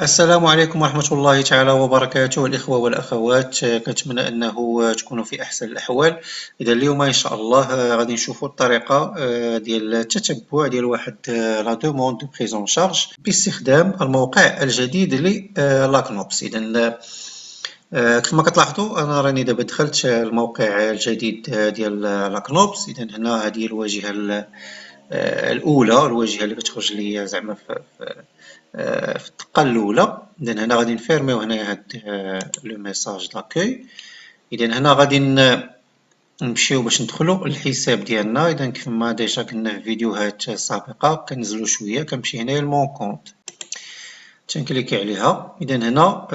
السلام عليكم ورحمة الله تعالى وبركاته الإخوة والأخوات، كنتمنى أنه تكونوا في أحسن الأحوال. إذا اليوم إن شاء الله غادي نشوفوا الطريقة ديال التتبع ديال واحد لا دوموند دو بريزون شارج باستخدام الموقع الجديد لاكنوبس. إذا كما كتلاحظوا أنا راني دابا دخلت الموقع الجديد ديال لاكنوبس. إذا هنا هذه الواجهة الأولى، الواجهة اللي كتخرج لي زعما في الدقة الأولى. إذا هنا غادي نفيرميو هنايا هاد لو ميساج داكوي. إذا هنا غادي نمشيو باش ندخلو للحساب ديالنا. إذا كيفما ديجا قلنا في فيديوهات سابقة كنزلو شوية، كنمشي هنايا لمون كونت تنكليكي عليها. إذا هنا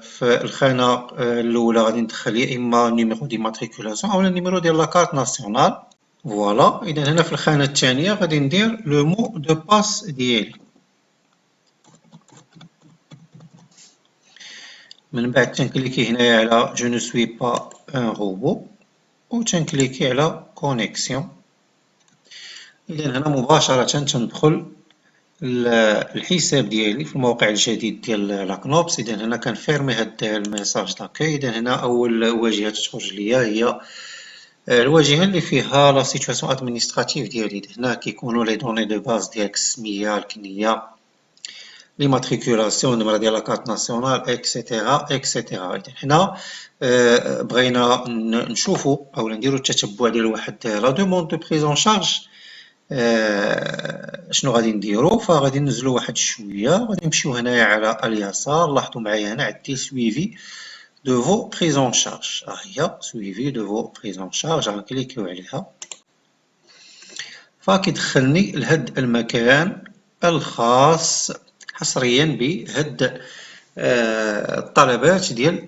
في الخانة الأولى غادي ندخل يا إما نيميرو دي ماتريكولاسيون أولا نيميرو ديال لاكارت ناسيونال. فوالا. إذا هنا في الخانة الثانية غادي ندير لو مو دو باس ديالي. من بعد تنكليكي هنايا على جو نو سوي با ان روبو و تنكليكي على كونيكسيون. إذا هنا مباشرة تندخل الحساب ديالي في الموقع الجديد ديال لاكنوبس. إذا هنا كنفيرمي هاد الميساج داكاي. إذا هنا أول واجهة تخرج ليا هي الواجهة اللي فيها لا سيتواسيون ادمينستراتيف ديالي. هنا كيكونوا لي دوني دو باز ديالك، السمية، الكنية، ليماتريكولاسيون، النمرة ديال لاكارت ناسيونال، اكسيتيرا اكسيتيرا. إذا حنا بغينا نشوفو أولا نديرو التتبع ديال واحد لا دوموند دو بريزون شارج. شنو غادي نديرو؟ فغادي ننزلو واحد شوية، غادي نمشيو هنايا على اليسار. لاحظوا معايا هنا عندي سويفي دو فو بريزون شارج. ها هي سويفي دو فو بريزون شارج، غنكليكيو عليها فكيدخلني لهاد المكان الخاص حصريا بهاد الطلبات ديال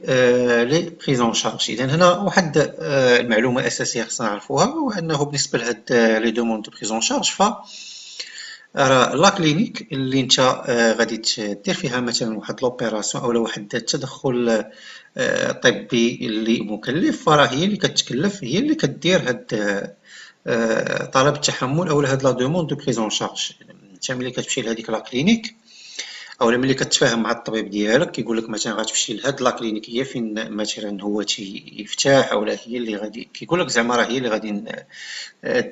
لي بريزون شارج. اذا هنا واحد المعلومه اساسيه خصنا نعرفوها، هو انه بالنسبه لهاد لي دوموند دو بريزون شارج ف راه لا كلينيك اللي انت غادي دير فيها مثلا واحد لوبيراسيون اولا واحد التدخل طبي اللي مكلف، فراه هي اللي كتكلف، هي اللي كدير هاد طلب التحمل اولا هاد لا دوموند دو بريزون شارج. انت ملي كتمشي لهاديك لا كلينيك اولا ملي كتفاهم مع الطبيب ديالك كيقول لك مثلا غتمشي لهاد لا كلينيك هي فين مثلا هو تيفتح، اولا هي اللي غادي كيقول لك زعما راه هي اللي غادي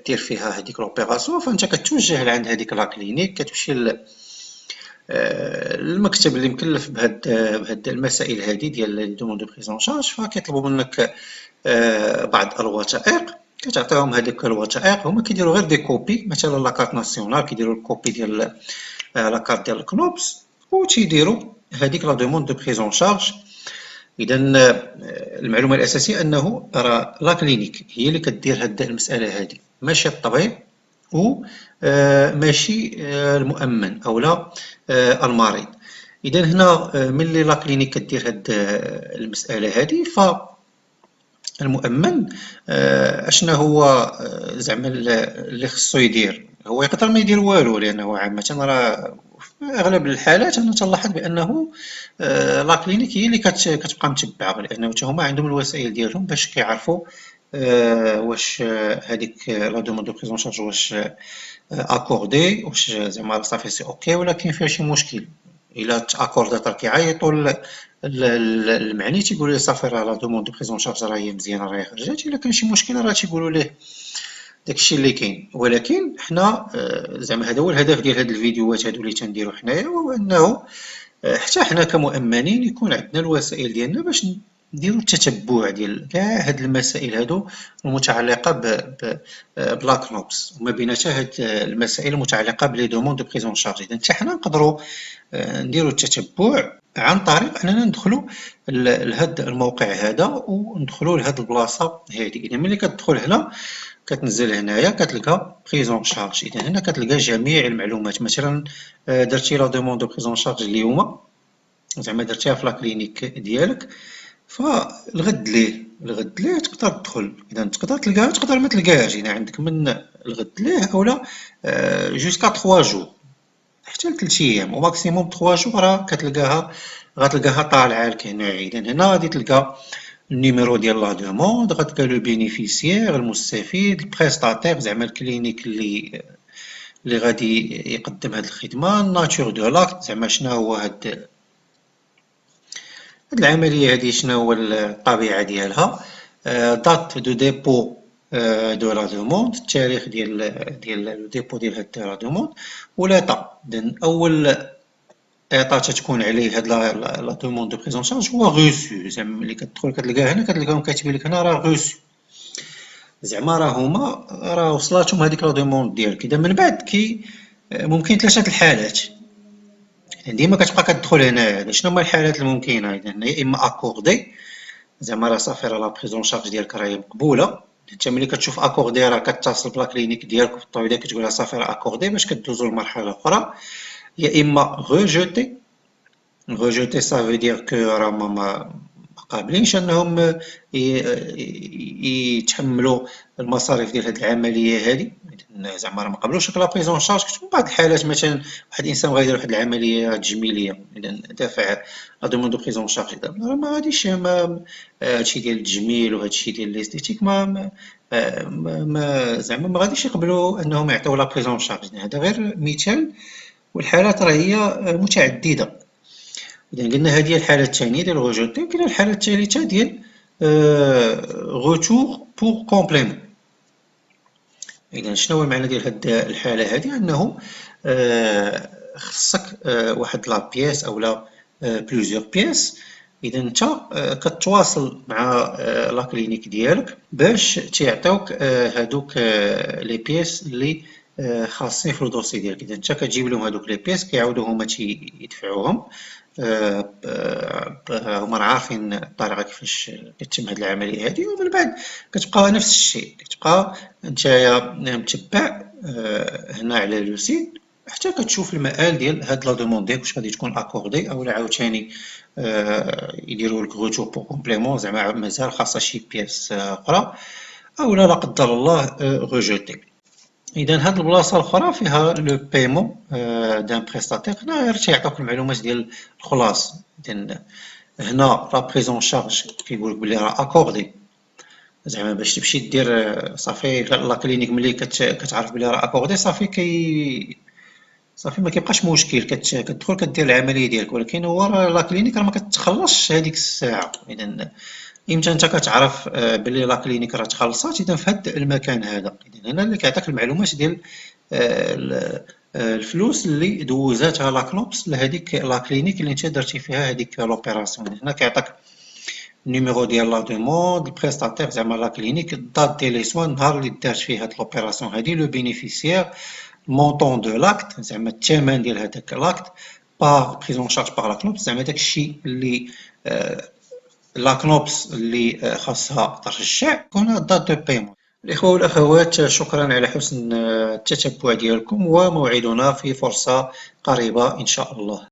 دير فيها هذيك لوبيراسيون، فانت كتوجه لعند هذيك لا كلينيك، كتمشي المكتب اللي مكلف بهاد المسائل هذه ديال لي دوموند دو بريزون شارج، فكيطلبوا منك بعض الوثائق، كتعطيهم هذيك الوثائق. هما كيديروا غير دي كوبي، مثلا لاكارت ناسيونال كيديروا الكوبي ديال لاكارت ديال الكنوبس وتيديروا هذيك لا دوموند دو بريزون شارج. اذا المعلومه الاساسيه انه راه لا كلينيك هي اللي كدير هاد المساله هذه، ماشي الطبيب و ماشي المؤمن اولا المريض. اذا هنا ملي لا كلينيك كدير هاد المساله هذه، فالمؤمن اشنا هو زعما اللي خصو يدير؟ هو يقدر ما يدير والو، لانه عامه راه في اغلب الحالات انا تنلاحظ بانه لا كلينيك هي اللي كتبقى متبعه، لانه حتى هما عندهم الوسائل ديالهم باش كيعرفوا واش هذيك لا دوموند دو بريزون شارج واش اكوردي، واش زعما صافي سي اوكي ولا كاين فيها شي مشكل. الا تاكوردات راه كيعيطوا المعني تيقولوا ليه صافي راه لا دوموند دو بريزون شارج راه هي مزيانه راه خرجت، الا كان شي مشكل راه تيقولوا ليه داكشي اللي كاين. ولكن حنا زعما هذا هو الهدف ديال هاد الفيديوهات هادو اللي تنديرو حنايا، هو انه حتى حنا كمؤمنين يكون عندنا الوسائل ديالنا باش نديرو التتبع ديال كاع هاد المسائل هادو المتعلقه بلا كنوبس، وما بين حتى هاد المسائل المتعلقه بلي دوموند دو بريزون شارج. اذا حتى حنا نقدروا نديرو التتبع عن طريق اننا ندخلو لهاد الموقع هذا وندخلو لهاد البلاصه هذه. اذا ملي كتدخل هنا كتنزل هنايا كتلقى بريزون شارج. اذا هنا كتلقى جميع المعلومات، مثلا درتي لا دوموند دو بريزون شارج اليوم، زعما درتيها في لا كلينيك ديالك، الغد ليه تقدر تدخل. اذا تقدر تلقاها تقدر ما تلقاهاش. اذا عندك من الغد ليه اولا جوسكا 3 جور حتى ل 3 ايام وماكسيموم 3 جور راه غتلقاها طالعه لك هنايا. اذا هنا غادي تلقى النيميرو ديال لا دوموند، غتلقى لو بينيفيسيير المستفيد، البريستاتير زعما الكلينيك اللي غادي يقدم هاد الخدمه، ناتور دو لاكت زعما شنو هو هاد هاد العملية هادي شنو هو الطبيعة ديالها؟ دات دو ديبو دو لا دوموند، التاريخ ديال لو ديبو ديال هاد لا دوموند، و ليطا. إذن أول إيطا تتكون عليه هاد لا دوموند دو بريز أون شارج هو غوسو، زعما ملي كتدخل كتلقاه هنا كتلقاهم كاتبين لك هنا راه غوسو، زعما راه هما راه وصلاتهم هاديك لا دوموند ديالك. إذا من بعد ممكن ثلاثة الحالات، ديما كتبقى كتدخل هنايا. شنو هما الحالات الممكنة؟ إذا يا إما أكوردي، زعما راه صافي راه لا بريزون شارج ديالك راهي مقبولة. انت ملي كتشوف اكوردي راه كتصل بلا كلينيك ديالك في الطبيب كتقول لها صافي راه اكوردي باش كدوزو لمرحلة أخرى. يا إما ريجوتي، rejeter ça veut dire que راه ما قابلينش انهم يتحملوا المصاريف ديال هذه العمليه هذه، زعما راه ما قبلوش لا بريزون شارج. كتكون بعض الحالات مثلا واحد الانسان بغا يدير واحد العمليه تجميليه، اذا دافع لا دوموند دو بريزون شارج، راه ما غاديش هادشي ديال التجميل وهادشي ديال الاستيتيك زعما ما غاديش يقبلوا انهم يعطيو لا بريزون شارج. هذا غير مثال، والحالات راه هي متعدده. إذا قلنا هذه هي الحالة الثانية ديال غوجوتي، وكاينة الحالة الثالثة ديال غوتور بور كومبليمون. إذا شنو هو المعنى ديال هاد الحالة هذه؟ أنه خصك واحد لا بياس أولا بلوزيوغ بياس. إذا نتا كتواصل مع لا كلينيك ديالك باش تيعطيوك هادوك لي بياس اللي خاصين في الدوسي ديالك. إذا نتا كتجيب لهم هادوك لي بياس كيعاودو هما تيدفعوهم. هما راه عارفين الطريقة كيفاش كتتم هاد العملية هادي، ومن بعد كتبقى نفس الشيء، كتبقى نتايا متبع هنا على لو سيت حتى كتشوف المآل ديال هاد لا دوموند ديالك واش غادي تكون اكوردي اولا عاوتاني يديروا لك غوتور بور كومبليمون، زعما مازال خاصها شي بياس اخرى، اولا لا قدر الله ريجوتي. إذا هاد البلاصة الأخرى فيها لو بايمون دان بريستاتير، هنا غير تيعطيوك المعلومات ديال الخلاص. إذا هنا لا بريزون شارج كيقولك بلي راه أكوردي، زعما باش تمشي دير صافي لا كلينيك ملي كتعرف بلي راه أكوردي صافي ما كيبقاش مشكل، كتدخل كدير العملية ديالك. ولكن هو راه لا كلينيك راه ما كتخلصش هاديك الساعة. إذا امتى انت كتعرف بلي لا كلينيك راه تخلصات؟ اذا في هذا المكان هذا. اذا هنا اللي كيعطيك المعلومات ديال الفلوس اللي دوزاتها لا كلوبس لهذيك لا كلينيك اللي انت درتي فيها هذيك لوبيراسيون. هنا كيعطيك النيميرو ديال لا دوموند، البريستاتير زعما لا كلينيك، الدات ديال لي سوان، النهار اللي دارت فيه هاد لوبيراسيون هادي، لو بينيفيسيير، المونطون دو لاكت زعما الثمن ديال هذاك لاكت، باغ بريزون شارج باغ لا كلوبس زعما داكشي اللي لا كنوبس اللي خاصها ترجع كون دات دو بايمون. الإخوة والأخوات، شكرا على حسن التتبع ديالكم، وموعدنا في فرصة قريبة إن شاء الله.